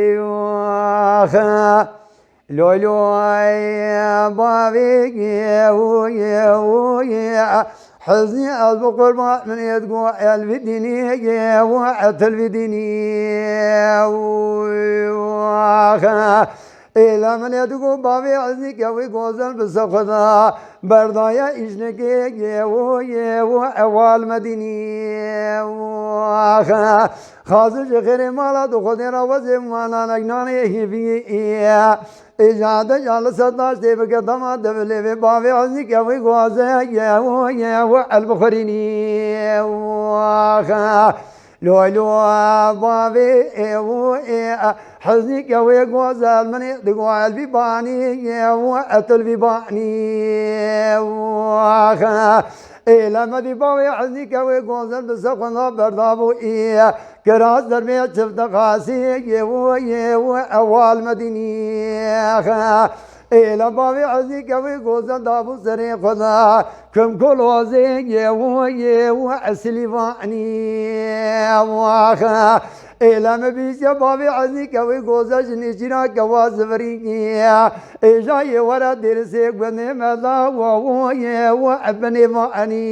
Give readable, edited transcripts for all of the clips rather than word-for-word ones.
أيوة لولو بابي حزني أسبق قربان من يدقو الفديني وعت الفديني إلى من يدقو بابي حزني كوي قوزن بسقطا بردايا إشنكي وأوال مديني خاصة خير مالا دخدين وزي مانا نجناني هيفي إجادة جال ستاش تبك دما دبلي في بابي حزني كوي قوزن البخاريني لولو بابي حزني كوي قوزن من دقوا البيباني وأتل بيباني إلى مدي باوي حزني كوي قوزن بسقنا بردابو كراس درمي شفت قاسي أوال مديني إلى باوي حزني كوي قوزن دابو سري خدا كم كل وزي وأسليفاني إلى مبيش بابي حزني كوي قوزن جنيشنا كواز فريقيا إجاي ورا درسي بني ملا وابني ماني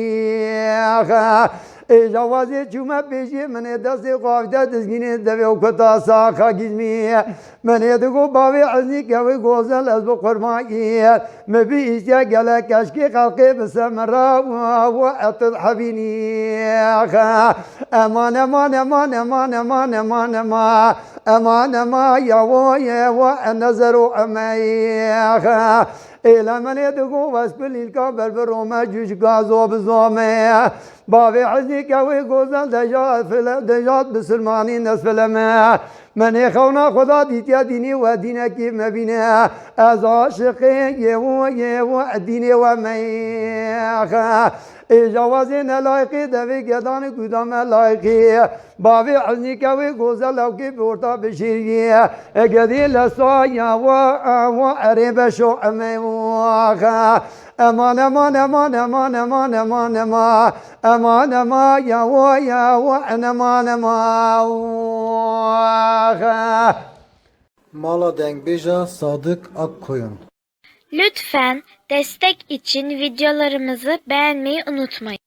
جوازي شوما بيجي من دستي قافدة تسكيني دبي وكتا ساخا جزمي من يدقو بابي حزني كوي قوزن لازبو قرمائي مبيش يقلا كشكي خلقي بسمرا وأطل حبيني أمان أمان أمان أمان أمان أمان أمان أمان أمان يا ونزروا أمي إلى من يدقو واسبل الكابر بروما جوش قازو بزومي بابي حزني كوي قوزن دجات بسلماني نسف لما من يخونا خدا ديتيا ديني ودينا كيف مبينا از عاشقي يو ديني ومي جوازين لايقي دفي قدان قدام لايقي بابي حزني كوي قوزن لو كي بورتا بشيري قدي لسايا وعريب شو أمي أمان أمان أمان أمان أمان أمان أمان أمان أمان يا وأنا أمان أمان Mala Denkbeja Sadık Akkoyun. Lütfen destek için videolarımızı beğenmeyi unutmayın.